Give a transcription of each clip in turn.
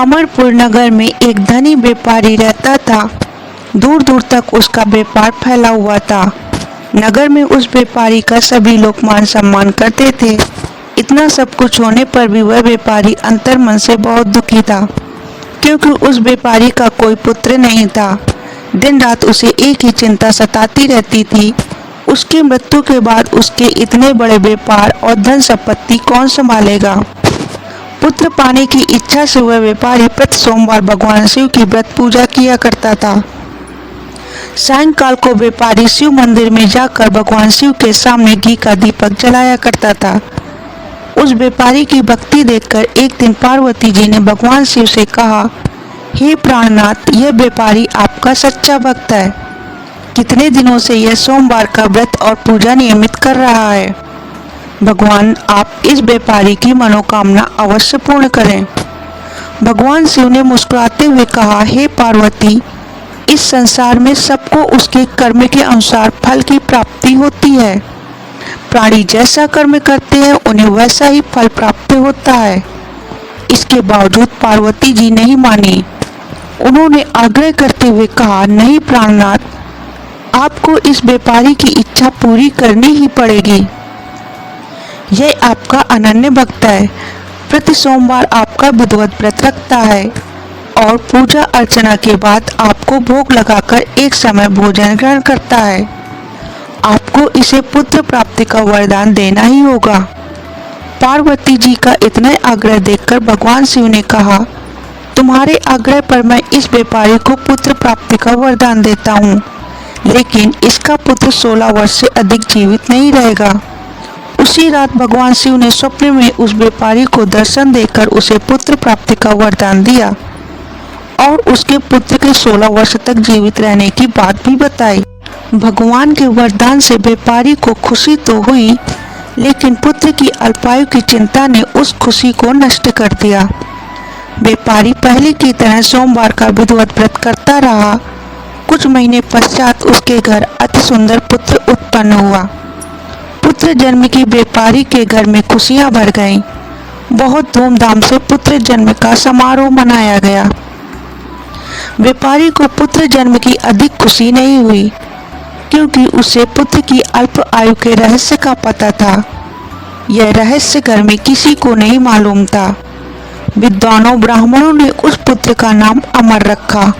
अमरपुर नगर में एक धनी व्यापारी रहता था। दूर दूर तक उसका व्यापार फैला हुआ था। नगर में उस व्यापारी का सभी लोग मान सम्मान करते थे। इतना सब कुछ होने पर भी वह व्यापारी अंतर्मन से बहुत दुखी था, क्योंकि उस व्यापारी का कोई पुत्र नहीं था। दिन रात उसे एक ही चिंता सताती रहती थी, उसकी मृत्यु के बाद उसके इतने बड़े व्यापार और धन संपत्ति कौन संभालेगा। पुत्र पाने की इच्छा से वह व्यापारी प्रति सोमवार भगवान शिव की व्रत पूजा किया करता था। सायंकाल को व्यापारी शिव मंदिर में जाकर भगवान शिव के सामने घी का दीपक जलाया करता था। उस व्यापारी की भक्ति देखकर एक दिन पार्वती जी ने भगवान शिव से कहा, हे प्राणनाथ, यह व्यापारी आपका सच्चा भक्त है। कितने दिनों से यह सोमवार का व्रत और पूजा नियमित कर रहा है। भगवान, आप इस व्यापारी की मनोकामना अवश्य पूर्ण करें। भगवान शिव ने मुस्कुराते हुए कहा, हे पार्वती, इस संसार में सबको उसके कर्म के अनुसार फल की प्राप्ति होती है। प्राणी जैसा कर्म करते हैं उन्हें वैसा ही फल प्राप्त होता है। इसके बावजूद पार्वती जी नहीं मानी। उन्होंने आग्रह करते हुए कहा, नहीं प्राणनाथ, आपको इस व्यापारी की इच्छा पूरी करनी ही पड़ेगी। यह आपका अनन्य भक्त है, प्रति सोमवार आपका विधिवत व्रत रखता है और पूजा अर्चना के बाद आपको भोग लगाकर एक समय भोजन ग्रहण करता है। आपको इसे पुत्र प्राप्ति का वरदान देना ही होगा। पार्वती जी का इतना आग्रह देखकर भगवान शिव ने कहा, तुम्हारे आग्रह पर मैं इस व्यापारी को पुत्र प्राप्ति का वरदान देता हूँ, लेकिन इसका पुत्र 16 वर्ष से अधिक जीवित नहीं रहेगा। उसी रात भगवान शिव ने स्वप्न में उस व्यापारी को दर्शन देकर उसे पुत्र प्राप्ति का वरदान दिया और उसके पुत्र के 16 वर्ष तक जीवित रहने की बात भी बताई। भगवान के वरदान से व्यापारी को खुशी तो हुई, लेकिन पुत्र की अल्पायु की चिंता ने उस खुशी को नष्ट कर दिया। व्यापारी पहले की तरह सोमवार का विधिवत व्रत करता रहा। कुछ महीने पश्चात उसके घर अति सुंदर पुत्र उत्पन्न हुआ। पुत्र जन्म की व्यापारी के घर में खुशियां भर गईं। बहुत धूमधाम से पुत्र जन्म का समारोह मनाया गया। व्यापारी को पुत्र जन्म की अधिक खुशी नहीं हुई, क्योंकि उसे पुत्र की अल्प आयु के रहस्य का पता था। यह रहस्य घर में किसी को नहीं मालूम था। विद्वानों ब्राह्मणों ने उस पुत्र का नाम अमर रखा।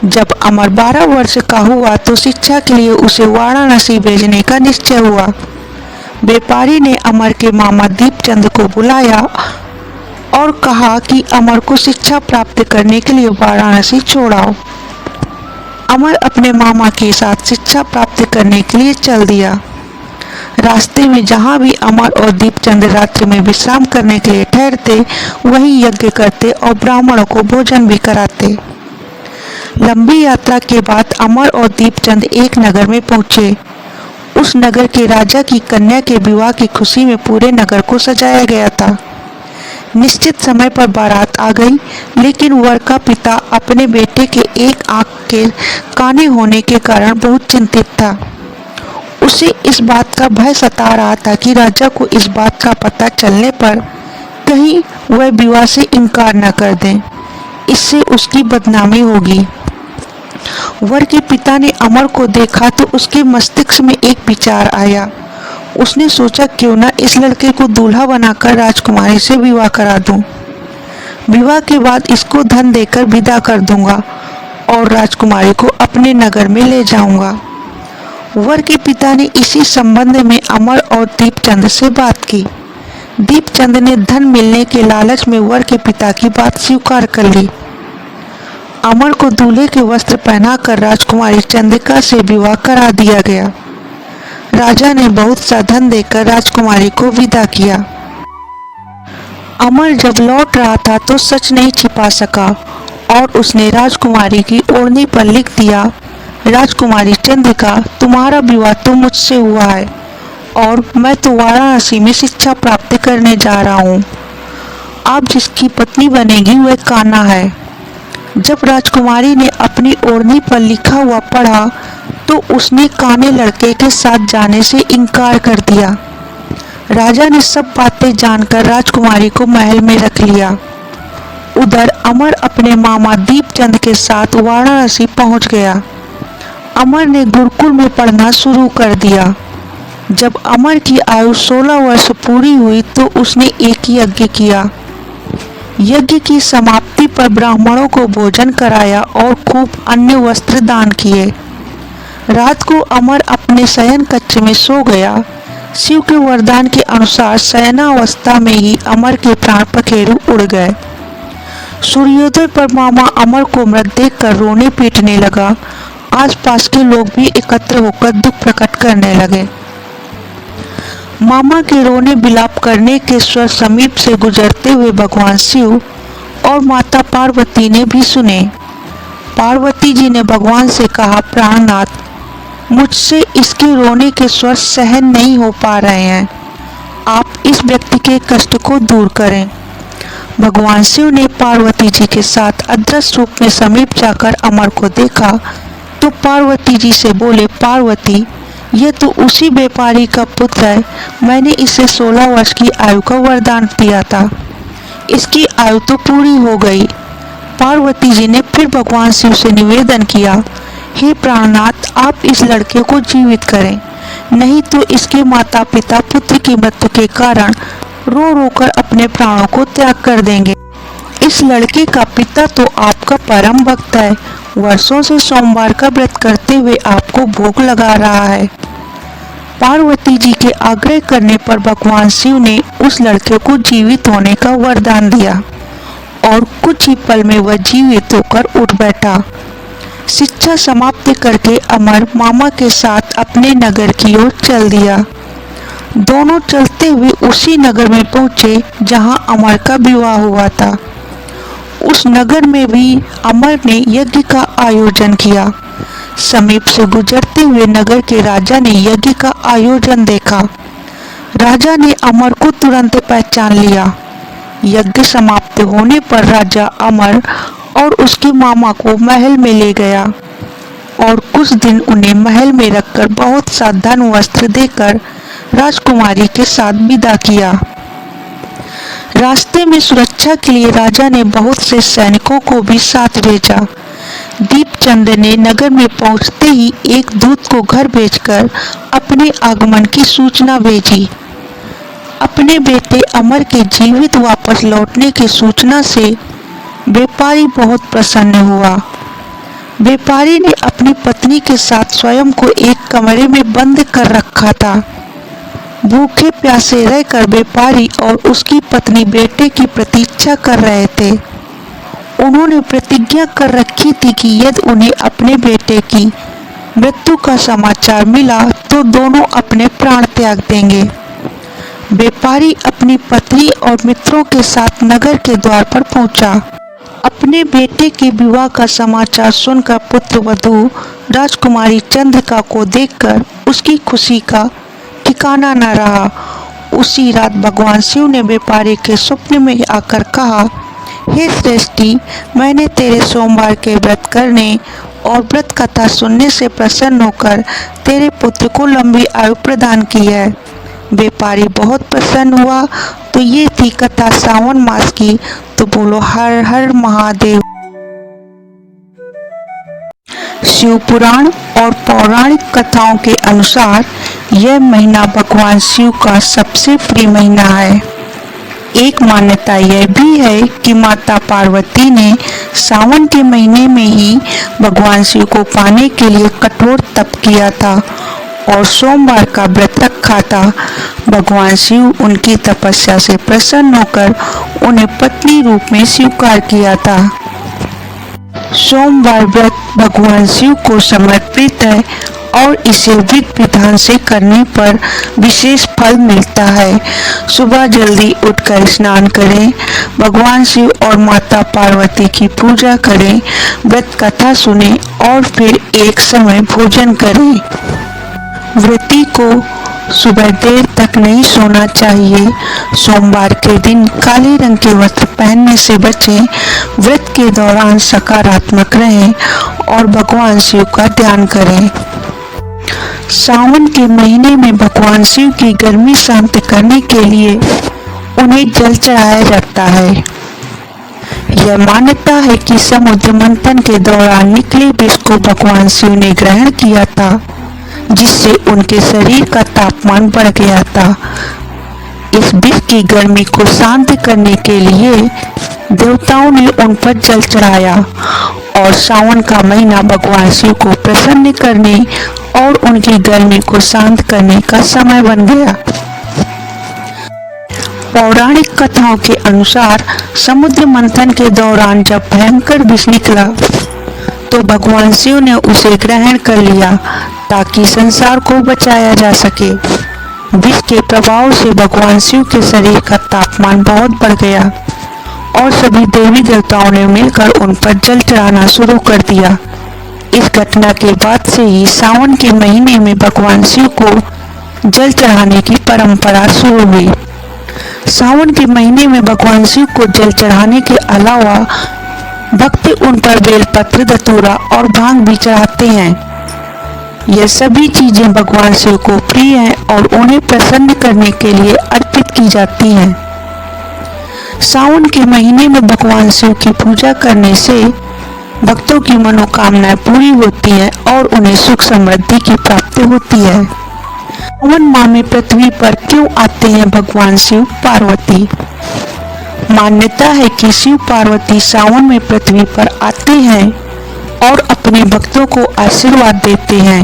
जब अमर 12 वर्ष का हुआ तो शिक्षा के लिए उसे वाराणसी भेजने का निश्चय हुआ। व्यापारी ने अमर के मामा दीपचंद को बुलाया और कहा कि अमर को शिक्षा प्राप्त करने के लिए वाराणसी छोड़ाओ। अमर अपने मामा के साथ शिक्षा प्राप्त करने के लिए चल दिया। रास्ते में जहाँ भी अमर और दीपचंद रात्रि में विश्राम करने के लिए ठहरते, वहीं यज्ञ करते और ब्राह्मणों को भोजन भी कराते। लंबी यात्रा के बाद अमर और दीपचंद एक नगर में पहुंचे। उस नगर के राजा की कन्या के विवाह की खुशी में पूरे नगर को सजाया गया था। निश्चित समय पर बारात आ गई, लेकिन वर का पिता अपने बेटे के एक आंख के काने होने के कारण बहुत चिंतित था। उसे इस बात का भय सता रहा था कि राजा को इस बात का पता चलने पर कहीं वह विवाह से इनकार न कर दें, इससे उसकी बदनामी होगी। वर के पिता ने अमर को देखा तो उसके मस्तिष्क में एक विचार आया। उसने सोचा, क्यों न इस लड़के को दूल्हा बनाकर राजकुमारी से विवाह करा दूं। विवाह के बाद इसको धन देकर विदा कर दूंगा और राजकुमारी को अपने नगर में ले जाऊंगा। वर के पिता ने इसी संबंध में अमर और दीपचंद से बात की। दीपचंद ने धन मिलने के लालच में वर के पिता की बात स्वीकार कर ली। अमर को दूल्हे के वस्त्र पहनाकर राजकुमारी चंद्रिका से विवाह करा दिया गया। राजा ने बहुत सा धन देकर राजकुमारी को विदा किया। अमर जब लौट रहा था तो सच नहीं छिपा सका और उसने राजकुमारी की ओढ़नी पर लिख दिया, राजकुमारी चंद्रिका, तुम्हारा विवाह तो मुझसे हुआ है और मैं तो वाराणसी में शिक्षा प्राप्त करने जा रहा हूँ। आप जिसकी पत्नी बनेगी वह कान्हा है। जब राजकुमारी ने अपनी ओढ़नी पर लिखा हुआ पढ़ा तो उसने काने लड़के के साथ जाने से इनकार कर दिया। राजा ने सब बातें जानकर राजकुमारी को महल में रख लिया। उधर अमर अपने मामा दीपचंद के साथ वाराणसी पहुंच गया। अमर ने गुरुकुल में पढ़ना शुरू कर दिया। जब अमर की आयु 16 वर्ष पूरी हुई तो उसने एक यज्ञ किया। यज्ञ की समाप्ति पर ब्राह्मणों को भोजन कराया और खूब अन्य वस्त्र दान किए। रात को अमर अपने शयन कक्ष में सो गया। शिव के वरदान के अनुसार शयनावस्था में ही अमर के प्राण पखेरु उड़ गए। सूर्योदय पर मामा अमर को मृत देखकर रोने पीटने लगा। आसपास के लोग भी एकत्र होकर दुख प्रकट करने लगे। मामा के रोने बिलाप करने के स्वर समीप से गुजरते हुए भगवान शिव और माता पार्वती ने भी सुने। पार्वती जी ने भगवान से कहा, प्राणनाथ, मुझसे इसके रोने के स्वर सहन नहीं हो पा रहे हैं, आप इस व्यक्ति के कष्ट को दूर करें। भगवान शिव ने पार्वती जी के साथ अदृश्य रूप में समीप जाकर अमर को देखा तो पार्वती जी से बोले, पार्वती, ये तो उसी व्यापारी का पुत्र है, मैंने इसे 16 वर्ष की आयु का वरदान दिया था, इसकी आयु तो पूरी हो गई। पार्वती जी ने फिर भगवान शिव से निवेदन किया, हे प्राणनाथ, आप इस लड़के को जीवित करें, नहीं तो इसके माता पिता पुत्र की मृत्यु के कारण रो रो कर अपने प्राणों को त्याग कर देंगे। इस लड़के का पिता तो आपका परम भक्त है, वर्षों से सोमवार का व्रत करते हुए आपको भोग लगा रहा है। पार्वती जी के आग्रह करने पर भगवान शिव ने उस लड़के को जीवित होने का वरदान दिया और कुछ ही पल में वह जीवित होकर उठ बैठा। शिक्षा समाप्त करके अमर मामा के साथ अपने नगर की ओर चल दिया। दोनों चलते हुए उसी नगर में पहुंचे जहां अमर का विवाह हुआ था। उस नगर में भी अमर ने यज्ञ का आयोजन किया। समीप से गुजरते हुए नगर के राजा ने यज्ञ का आयोजन देखा। राजा ने अमर को तुरंत पहचान लिया। यज्ञ समाप्त होने पर राजा अमर और उसके मामा को महल में ले गया और कुछ दिन उन्हें महल में रखकर बहुत सा धन वस्त्र देकर राजकुमारी के साथ विदा किया। रास्ते में सुरक्षा के लिए राजा ने बहुत से सैनिकों को भी साथ भेजा। दीपचंद ने नगर में पहुंचते ही एक दूत को घर भेजकर अपने आगमन की सूचना भेजी। अपने बेटे अमर के जीवित वापस लौटने की सूचना से व्यापारी बहुत प्रसन्न हुआ। व्यापारी ने अपनी पत्नी के साथ स्वयं को एक कमरे में बंद कर रखा था। भूखे प्यासे रहकर व्यापारी और उसकी पत्नी बेटे की प्रतीक्षा कर रहे थे। उन्होंने प्रतिज्ञा कर रखी थी कि यदि उन्हें अपने बेटे की मृत्यु का समाचार मिला तो दोनों अपने प्राण त्याग देंगे। व्यापारी अपनी पत्नी और मित्रों के साथ नगर के द्वार पर पहुंचा। अपने बेटे के विवाह का समाचार सुनकर पुत्र वधू राजकुमारी चंद्रिका को देखकर उसकी खुशी का ठिकाना न रहा। उसी रात भगवान शिव ने व्यापारी के स्वप्न में आकर कहा, हे श्रेष्ठी, मैंने तेरे सोमवार के व्रत करने और व्रत कथा सुनने से प्रसन्न होकर तेरे पुत्र को लंबी आयु प्रदान की है। व्यापारी बहुत प्रसन्न हुआ। तो ये थी कथा सावन मास की। तो बोलो हर हर महादेव। शिव पुराण और पौराणिक कथाओं के अनुसार यह महीना भगवान शिव का सबसे प्रिय महीना है। एक मान्यता यह भी है कि माता पार्वती ने सावन के महीने में ही भगवान शिव को पाने के लिए कठोर तप किया था और सोमवार का व्रत रखा था। भगवान शिव उनकी तपस्या से प्रसन्न होकर उन्हें पत्नी रूप में स्वीकार किया था। सोमवार व्रत भगवान शिव को समर्पित है और इसे विधि विधान से करने पर विशेष फल मिलता है। सुबह जल्दी उठकर स्नान करें, भगवान शिव और माता पार्वती की पूजा करें, व्रत कथा सुनें और फिर एक समय भोजन करें। व्रती को सुबह देर तक नहीं सोना चाहिए। सोमवार के दिन काले रंग के वस्त्र पहनने से बचें। व्रत के दौरान सकारात्मक रहें और भगवान शिव का ध्यान करें। सावन के महीने में भगवान शिव की गर्मी शांत करने के लिए उन्हें जल चढ़ाया जाता है। यह मान्यता है कि समुद्र मंथन के दौरान निकले विष को भगवान शिव ने ग्रहण किया था, जिससे उनके शरीर का तापमान बढ़ गया था। इस विष की गर्मी को शांत करने के लिए देवताओं ने उन पर जल चढ़ाया और सावन का महीना भगवान शिव को प्रसन्न करने और उनकी गर्मी को शांत करने का समय बन गया। पौराणिक कथाओं के अनुसार समुद्र मंथन के दौरान जब भयंकर विष निकला तो भगवान शिव ने उसे ग्रहण कर लिया ताकि संसार को बचाया जा सके। विष के प्रभाव से भगवान शिव के शरीर का तापमान बहुत बढ़ गया और सभी देवी देवताओं ने मिलकर उन पर जल चढ़ाना शुरू कर दिया। इस घटना के बाद से ही सावन के महीने में भगवान शिव को जल चढ़ाने की परंपरा शुरू हुई। सावन के महीने में भगवान शिव को जल चढ़ाने के अलावा भक्त उन पर बेलपत्र, धतूरा और भांग भी चढ़ाते हैं। यह सभी चीजें भगवान शिव को प्रिय हैं और उन्हें प्रसन्न करने के लिए अर्पित की जाती हैं। सावन के महीने में भगवान शिव की पूजा करने से भक्तों की मनोकामनाएं पूरी होती हैं और उन्हें सुख समृद्धि की प्राप्ति होती है। सावन माह में पृथ्वी पर क्यों आते हैं भगवान शिव पार्वती? मान्यता है कि शिव पार्वती सावन में पृथ्वी पर आते हैं और अपने भक्तों को आशीर्वाद देते हैं।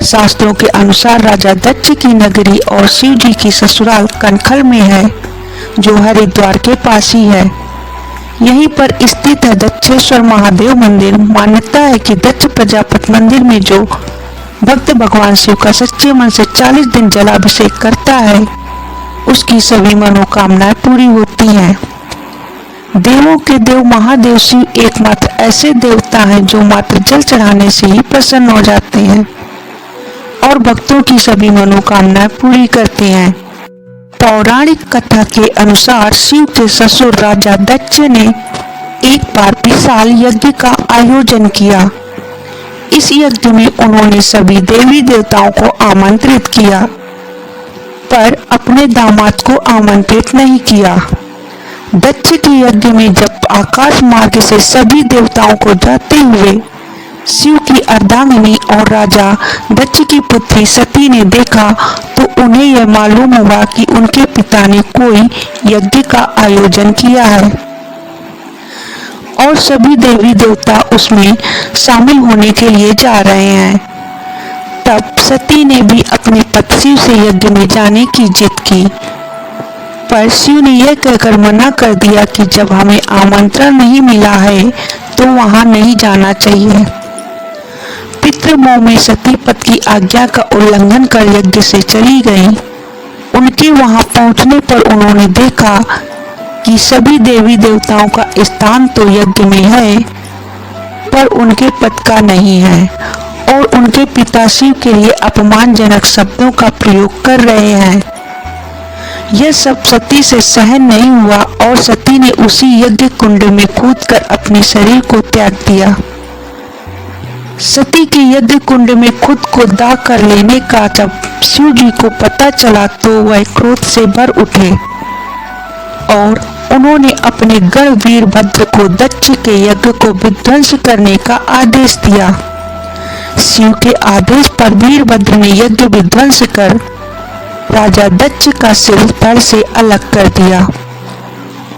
शास्त्रों के अनुसार राजा दक्ष की नगरी और शिव जी की ससुराल कनखल में है, जो हरिद्वार के पास ही है। यहीं पर स्थित है दक्षेश्वर महादेव मंदिर। मान्यता है कि दक्ष प्रजापति मंदिर में जो भक्त भगवान शिव का सच्चे मन से 40 दिन जलाभिषेक करता है, उसकी सभी मनोकामनाएं पूरी होती हैं। देवों के देव महादेव शिव एकमात्र ऐसे देवता हैं जो मात्र जल चढ़ाने से ही प्रसन्न हो जाते हैं और भक्तों की सभी मनोकामनाएं पूरी करते हैं। पौराणिक कथा के अनुसार शिव के ससुर राजा दक्ष ने एक बार विशाल यज्ञ का आयोजन किया। इस यज्ञ में उन्होंने सभी देवी देवताओं को आमंत्रित किया, पर अपने दामाद को आमंत्रित नहीं किया। दक्ष के यज्ञ में जब आकाश मार्ग से सभी देवताओं को जाते हुए शिव की अर्धांगिनी और राजा दक्ष की पुत्री सती ने देखा तो उन्हें यह मालूम हुआ कि उनके पिता ने कोई यज्ञ का आयोजन किया है और सभी देवी देवता उसमें शामिल होने के लिए जा रहे हैं। तब सती ने भी अपने पति शिव से यज्ञ में जाने की जिद की, पर शिव ने यह कहकर मना कर दिया कि जब हमें आमंत्रण नहीं मिला है तो वहां नहीं जाना चाहिए। पितृमोह में सती पति की आज्ञा का उल्लंघन कर यज्ञ से चली गई। उनके वहां पहुंचने पर उन्होंने देखा कि सभी देवी देवताओं का स्थान तो यज्ञ में है, पर उनके पति का नहीं है और उनके पिता शिव के लिए अपमानजनक शब्दों का प्रयोग कर रहे हैं। यह सब सती से सहन नहीं हुआ और सती ने उसी यज्ञ कुंड में कूदकर अपने शरीर को त्याग दिया। सती के यज्ञ कुंड में खुद को दाह कर लेने का जब शिव जी को पता चला तो वह क्रोध से भर उठे और उन्होंने अपने गण वीरभद्र को दक्ष के यज्ञ को विध्वंस करने का आदेश दिया। शिव के आदेश पर वीरभद्र ने यज्ञ विध्वंस कर राजा दक्ष का सिर धड़ से अलग कर दिया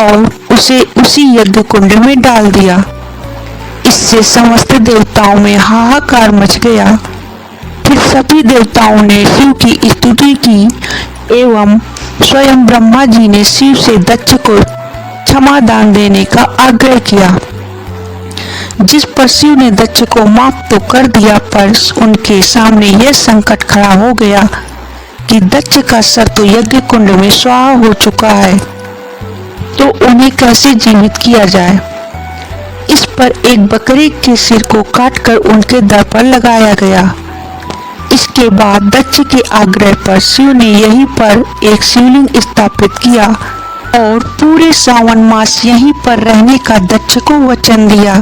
और उसे उसी यज्ञ कुंड में डाल दिया। इससे समस्त देवताओं में हाहाकार मच गया। फिर सभी देवताओं ने शिव की स्तुति की एवं स्वयं ब्रह्मा जी ने शिव से दक्ष को क्षमादान देने का आग्रह किया, जिस पर शिव ने दक्ष को माफ तो कर दिया, पर उनके सामने यह संकट खड़ा हो गया कि दक्ष का सर तो यज्ञ कुंड में स्वाहा हो चुका है, तो उन्हें कैसे जीवित किया जाए। इस पर एक बकरी के सिर को काटकर उनके दर पर लगाया गया। इसके बाद दक्ष के आग्रह पर शिव ने यहीं पर एक शिवलिंग स्थापित किया और पूरे सावन मास यहीं पर रहने का दक्ष को वचन दिया।